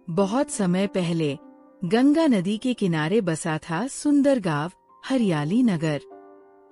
बहुत समय पहले गंगा नदी के किनारे बसा था सुंदर गांव हरियाली नगर।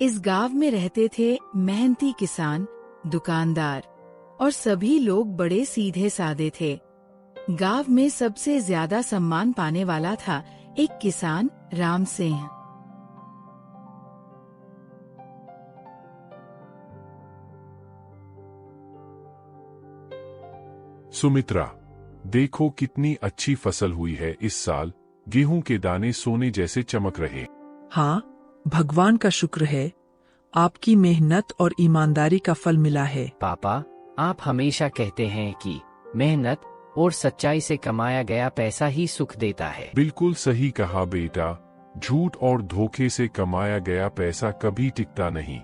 इस गांव में रहते थे मेहनती किसान, दुकानदार और सभी लोग बड़े सीधे साधे थे। गांव में सबसे ज्यादा सम्मान पाने वाला था एक किसान राम सिंह। सुमित्रा, देखो कितनी अच्छी फसल हुई है इस साल। गेहूं के दाने सोने जैसे चमक रहे। हाँ, भगवान का शुक्र है। आपकी मेहनत और ईमानदारी का फल मिला है। पापा, आप हमेशा कहते हैं कि मेहनत और सच्चाई से कमाया गया पैसा ही सुख देता है। बिल्कुल सही कहा बेटा। झूठ और धोखे से कमाया गया पैसा कभी टिकता नहीं।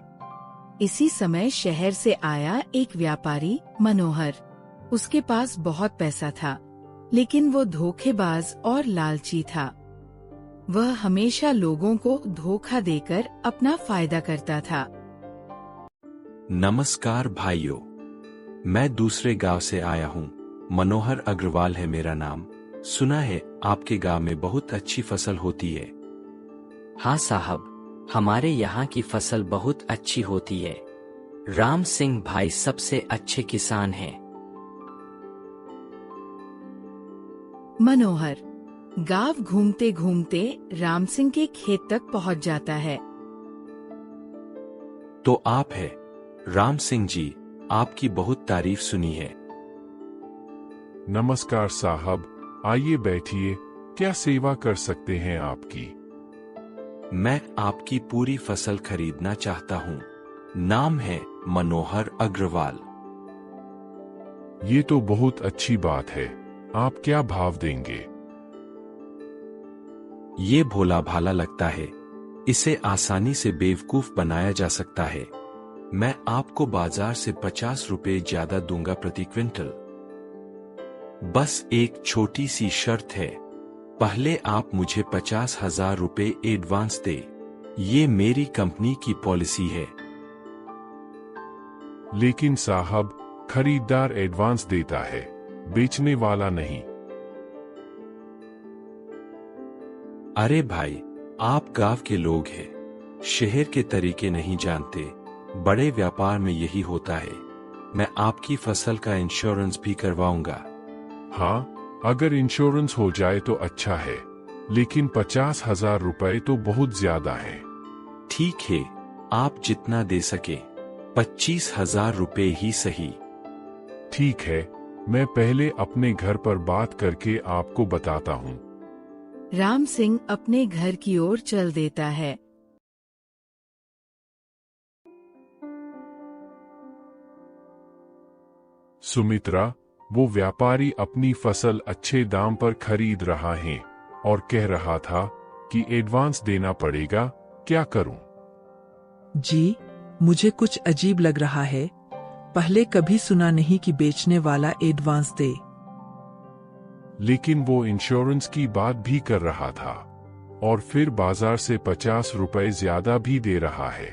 इसी समय शहर से आया एक व्यापारी मनोहर। उसके पास बहुत पैसा था, लेकिन वो धोखेबाज और लालची था। वह हमेशा लोगों को धोखा देकर अपना फायदा करता था। नमस्कार भाइयों, मैं दूसरे गांव से आया हूं। मनोहर अग्रवाल है मेरा नाम। सुना है आपके गांव में बहुत अच्छी फसल होती है। हाँ साहब, हमारे यहाँ की फसल बहुत अच्छी होती है। राम सिंह भाई सबसे अच्छे किसान हैं। मनोहर गांव घूमते घूमते राम सिंह के खेत तक पहुंच जाता है। तो आप है राम सिंह जी, आपकी बहुत तारीफ सुनी है। नमस्कार साहब, आइए बैठिए। क्या सेवा कर सकते हैं आपकी? मैं आपकी पूरी फसल खरीदना चाहता हूँ। नाम है मनोहर अग्रवाल। ये तो बहुत अच्छी बात है। आप क्या भाव देंगे? ये भोला भाला लगता है। इसे आसानी से बेवकूफ बनाया जा सकता है। मैं आपको बाजार से 50 रुपए ज्यादा दूंगा प्रति क्विंटल। बस एक छोटी सी शर्त है। पहले आप मुझे 50,000 रुपए एडवांस दे। ये मेरी कंपनी की पॉलिसी है। लेकिन साहब, खरीदार एडवांस देता है, बेचने वाला नहीं। अरे भाई, आप गांव के लोग हैं, शहर के तरीके नहीं जानते। बड़े व्यापार में यही होता है। मैं आपकी फसल का इंश्योरेंस भी करवाऊंगा। हाँ, अगर इंश्योरेंस हो जाए तो अच्छा है, लेकिन 50,000 रुपए तो बहुत ज्यादा है। ठीक है, आप जितना दे सके। 25,000 रुपए ही सही। ठीक है, मैं पहले अपने घर पर बात करके आपको बताता हूँ। राम सिंह अपने घर की ओर चल देता है। सुमित्रा, वो व्यापारी अपनी फसल अच्छे दाम पर खरीद रहा है और कह रहा था कि एडवांस देना पड़ेगा। क्या करूं? जी, मुझे कुछ अजीब लग रहा है। पहले कभी सुना नहीं कि बेचने वाला एडवांस दे। लेकिन वो इंश्योरेंस की बात भी कर रहा था और फिर बाजार से 50 रुपए ज्यादा भी दे रहा है।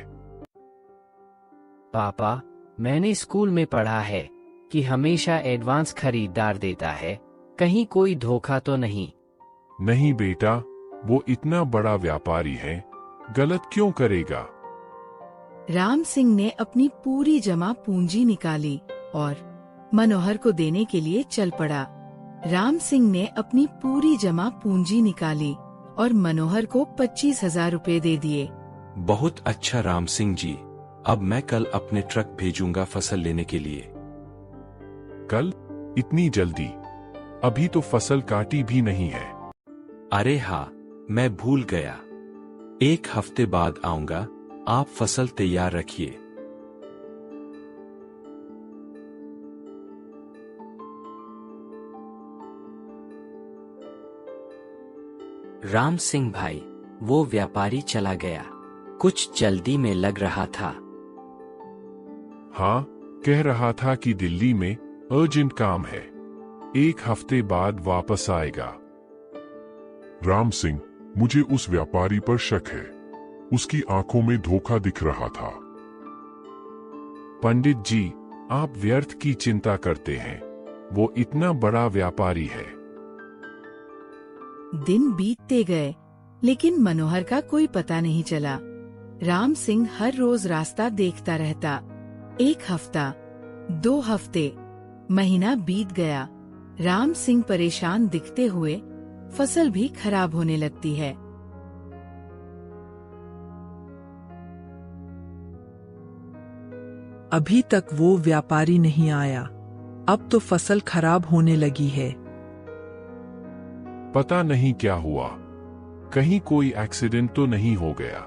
पापा, मैंने स्कूल में पढ़ा है कि हमेशा एडवांस खरीदार देता है। कहीं कोई धोखा तो नहीं? नहीं बेटा, वो इतना बड़ा व्यापारी है, गलत क्यों करेगा? राम सिंह ने अपनी पूरी जमा पूंजी निकाली और मनोहर को देने के लिए चल पड़ा। राम सिंह ने अपनी पूरी जमा पूंजी निकाली और मनोहर को 25,000 रुपए दे दिए। बहुत अच्छा राम सिंह जी, अब मैं कल अपने ट्रक भेजूंगा फसल लेने के लिए। कल? इतनी जल्दी? अभी तो फसल काटी भी नहीं है। अरे हाँ, मैं भूल गया। 1 हफ्ते बाद आऊंगा। आप फसल तैयार रखिए। राम सिंह भाई, वो व्यापारी चला गया। कुछ जल्दी में लग रहा था। हाँ, कह रहा था कि दिल्ली में अर्जेंट काम है, 1 हफ्ते बाद वापस आएगा। राम सिंह, मुझे उस व्यापारी पर शक है। उसकी आंखों में धोखा दिख रहा था। पंडित जी, आप व्यर्थ की चिंता करते हैं। वो इतना बड़ा व्यापारी है। दिन बीतते गए, लेकिन मनोहर का कोई पता नहीं चला। राम सिंह हर रोज रास्ता देखता रहता। 1 हफ्ता, 2 हफ्ते, महीना बीत गया। राम सिंह परेशान दिखते हुए फसल भी खराब होने लगती है। अभी तक वो व्यापारी नहीं आया। अब तो फसल खराब होने लगी है। पता नहीं क्या हुआ, कहीं कोई एक्सीडेंट तो नहीं हो गया।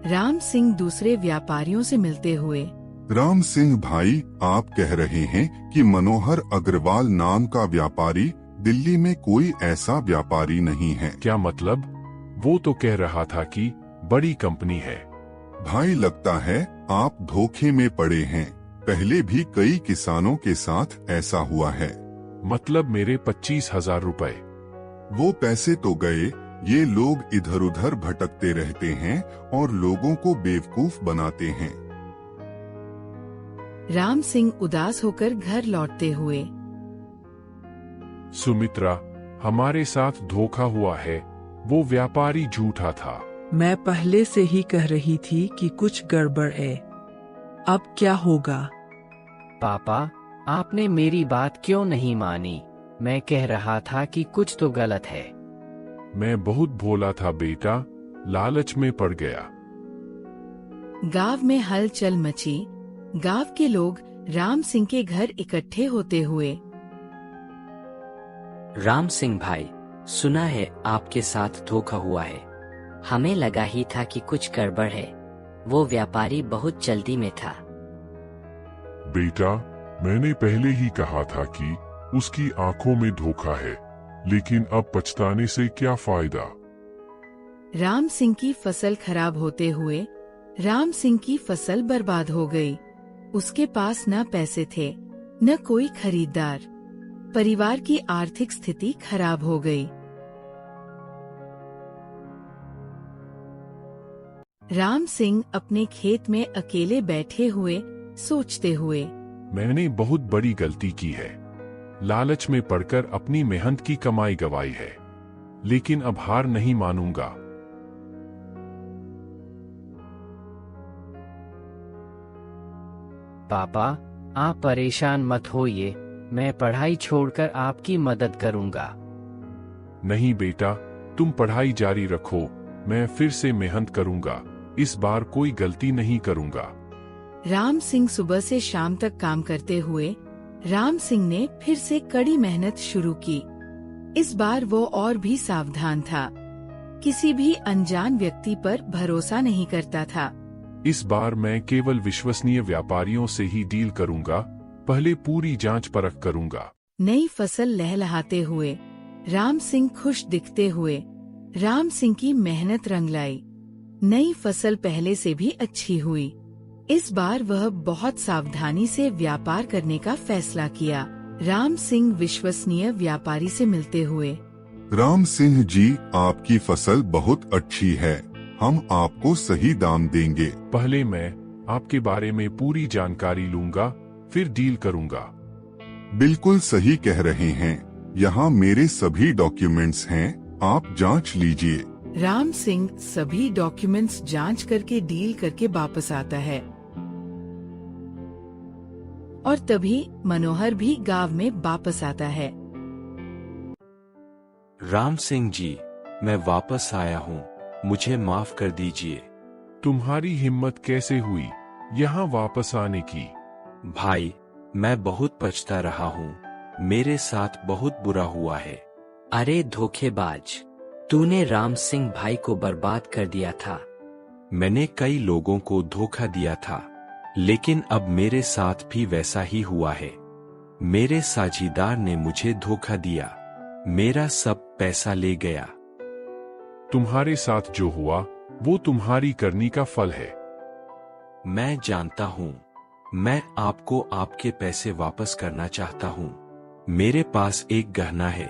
राम सिंह दूसरे व्यापारियों से मिलते हुए, राम सिंह भाई, आप कह रहे हैं कि मनोहर अग्रवाल नाम का व्यापारी दिल्ली में कोई ऐसा व्यापारी नहीं है। क्या मतलब? वो तो कह रहा था कि बड़ी कंपनी है। भाई, लगता है आप धोखे में पड़े हैं। पहले भी कई किसानों के साथ ऐसा हुआ है। मतलब मेरे 25,000 रुपए? वो पैसे तो गए। ये लोग इधर उधर भटकते रहते हैं और लोगों को बेवकूफ बनाते हैं। राम सिंह उदास होकर घर लौटते हुए, सुमित्रा, हमारे साथ धोखा हुआ है। वो व्यापारी झूठा था। मैं पहले से ही कह रही थी कि कुछ गड़बड़ है। अब क्या होगा? पापा, आपने मेरी बात क्यों नहीं मानी? मैं कह रहा था कि कुछ तो गलत है। मैं बहुत भोला था बेटा, लालच में पड़ गया। गांव में हलचल मची। गांव के लोग राम सिंह के घर इकट्ठे होते हुए, राम सिंह भाई, सुना है आपके साथ धोखा हुआ है। हमें लगा ही था कि कुछ गड़बड़ है। वो व्यापारी बहुत जल्दी में था। बेटा, मैंने पहले ही कहा था कि उसकी आंखों में धोखा है, लेकिन अब पछताने से क्या फायदा। राम सिंह की फसल खराब होते हुए राम सिंह की फसल बर्बाद हो गई। उसके पास न पैसे थे, न कोई खरीदार। परिवार की आर्थिक स्थिति खराब हो गई। राम सिंह अपने खेत में अकेले बैठे हुए सोचते हुए, मैंने बहुत बड़ी गलती की है। लालच में पड़कर अपनी मेहनत की कमाई गंवाई है, लेकिन अब हार नहीं मानूंगा। पापा, आप परेशान मत होइए। मैं पढ़ाई छोड़कर आपकी मदद करूंगा। नहीं बेटा, तुम पढ़ाई जारी रखो। मैं फिर से मेहनत करूंगा। इस बार कोई गलती नहीं करूंगा। राम सिंह सुबह से शाम तक काम करते हुए राम सिंह ने फिर से कड़ी मेहनत शुरू की। इस बार वो और भी सावधान था। किसी भी अनजान व्यक्ति पर भरोसा नहीं करता था। इस बार मैं केवल विश्वसनीय व्यापारियों से ही डील करूंगा। पहले पूरी जांच परख करूंगा। नई फसल लहलहाते हुए राम सिंह खुश दिखते हुए राम सिंह की मेहनत रंग लाई। नई फसल पहले से भी अच्छी हुई। इस बार वह बहुत सावधानी से व्यापार करने का फैसला किया। राम सिंह विश्वसनीय व्यापारी से मिलते हुए, राम सिंह जी, आपकी फसल बहुत अच्छी है। हम आपको सही दाम देंगे। पहले मैं आपके बारे में पूरी जानकारी लूंगा, फिर डील करूंगा। बिल्कुल सही कह रहे हैं। यहाँ मेरे सभी डॉक्यूमेंट्स हैं, आप जांच लीजिए। राम सिंह सभी डॉक्यूमेंट्स जांच करके डील करके वापस आता है। और तभी मनोहर भी गांव में वापस आता है। राम सिंह जी, मैं वापस आया हूँ। मुझे माफ कर दीजिए। तुम्हारी हिम्मत कैसे हुई यहाँ वापस आने की? भाई, मैं बहुत पछता रहा हूँ। मेरे साथ बहुत बुरा हुआ है। अरे धोखेबाज, तूने राम सिंह भाई को बर्बाद कर दिया था। मैंने कई लोगों को धोखा दिया था, लेकिन अब मेरे साथ भी वैसा ही हुआ है। मेरे साझीदार ने मुझे धोखा दिया, मेरा सब पैसा ले गया। तुम्हारे साथ जो हुआ वो तुम्हारी करनी का फल है। मैं जानता हूँ। मैं आपको आपके पैसे वापस करना चाहता हूँ। मेरे पास एक गहना है,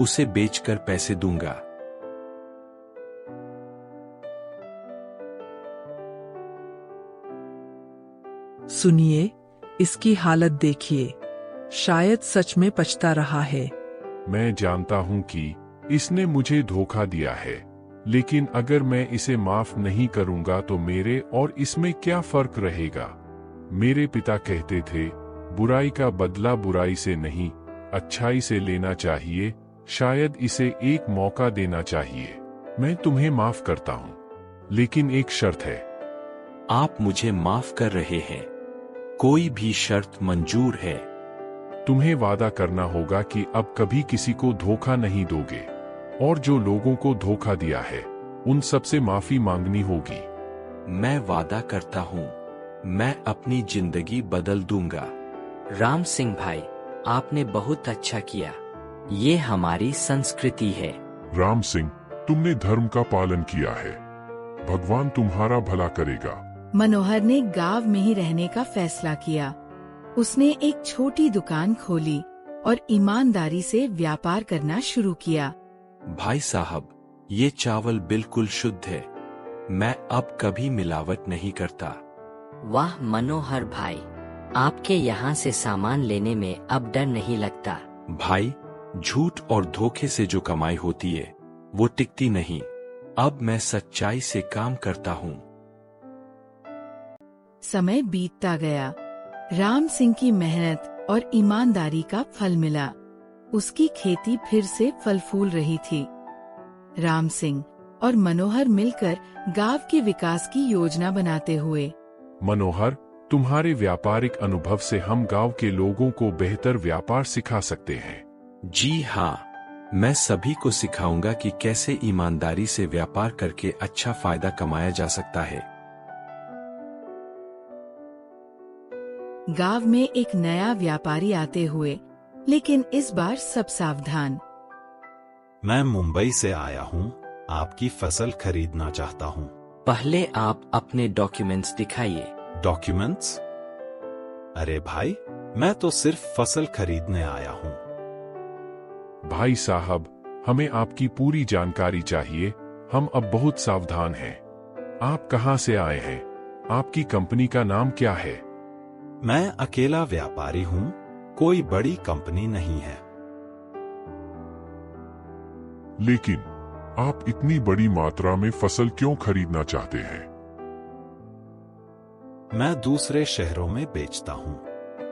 उसे बेचकर पैसे दूंगा। सुनिए, इसकी हालत देखिए। शायद सच में पछता रहा है। मैं जानता हूं कि इसने मुझे धोखा दिया है, लेकिन अगर मैं इसे माफ नहीं करूंगा तो मेरे और इसमें क्या फर्क रहेगा। मेरे पिता कहते थे, बुराई का बदला बुराई से नहीं, अच्छाई से लेना चाहिए। शायद इसे एक मौका देना चाहिए। मैं तुम्हें माफ करता हूं, लेकिन एक शर्त है। आप मुझे माफ कर रहे हैं? कोई भी शर्त मंजूर है। तुम्हें वादा करना होगा कि अब कभी किसी को धोखा नहीं दोगे, और जो लोगों को धोखा दिया है उन सबसे माफी मांगनी होगी। मैं वादा करता हूँ, मैं अपनी जिंदगी बदल दूंगा। राम सिंह भाई, आपने बहुत अच्छा किया। ये हमारी संस्कृति है। राम सिंह, तुमने धर्म का पालन किया है। भगवान तुम्हारा भला करेगा। मनोहर ने गांव में ही रहने का फैसला किया। उसने एक छोटी दुकान खोली और ईमानदारी से व्यापार करना शुरू किया। भाई साहब, ये चावल बिल्कुल शुद्ध है। मैं अब कभी मिलावट नहीं करता। वाह मनोहर भाई, आपके यहाँ से सामान लेने में अब डर नहीं लगता। भाई, झूठ और धोखे से जो कमाई होती है वो टिकती नहीं। अब मैं सच्चाई से काम करता हूँ। समय बीतता गया। राम सिंह की मेहनत और ईमानदारी का फल मिला। उसकी खेती फिर से फल फूल रही थी। राम सिंह और मनोहर मिलकर गांव के विकास की योजना बनाते हुए। मनोहर, तुम्हारे व्यापारिक अनुभव से हम गांव के लोगों को बेहतर व्यापार सिखा सकते हैं। जी हाँ, मैं सभी को सिखाऊंगा कि कैसे ईमानदारी से व्यापार करके अच्छा फायदा कमाया जा सकता है। गांव में एक नया व्यापारी आते हुए, लेकिन इस बार सब सावधान। मैं मुंबई से आया हूँ, आपकी फसल खरीदना चाहता हूँ। पहले आप अपने डॉक्यूमेंट्स दिखाइए। डॉक्यूमेंट्स? अरे भाई, मैं तो सिर्फ फसल खरीदने आया हूँ। भाई साहब, हमें आपकी पूरी जानकारी चाहिए। हम अब बहुत सावधान हैं। आप कहां से आए हैं? आपकी कंपनी का नाम क्या है? मैं अकेला व्यापारी हूँ, कोई बड़ी कंपनी नहीं है। लेकिन आप इतनी बड़ी मात्रा में फसल क्यों खरीदना चाहते हैं? मैं दूसरे शहरों में बेचता हूँ।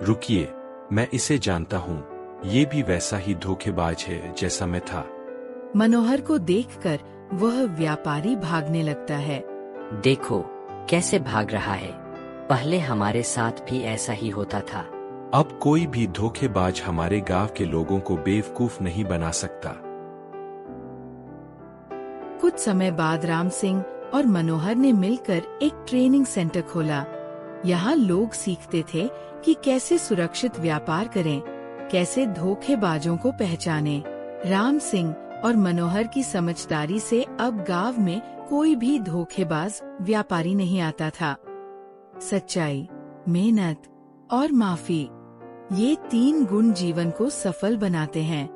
रुकिए, मैं इसे जानता हूँ। ये भी वैसा ही धोखेबाज है जैसा मैं था। मनोहर को देखकर वह व्यापारी भागने लगता है। देखो कैसे भाग रहा है। पहले हमारे साथ भी ऐसा ही होता था। अब कोई भी धोखेबाज हमारे गांव के लोगों को बेवकूफ नहीं बना सकता। कुछ समय बाद राम सिंह और मनोहर ने मिलकर एक ट्रेनिंग सेंटर खोला। यहाँ लोग सीखते थे कि कैसे सुरक्षित व्यापार करें, कैसे धोखेबाजों को पहचानें। राम सिंह और मनोहर की समझदारी से अब गांव में कोई भी धोखेबाज व्यापारी नहीं आता था। सच्चाई, मेहनत और माफी, ये 3 गुण जीवन को सफल बनाते हैं।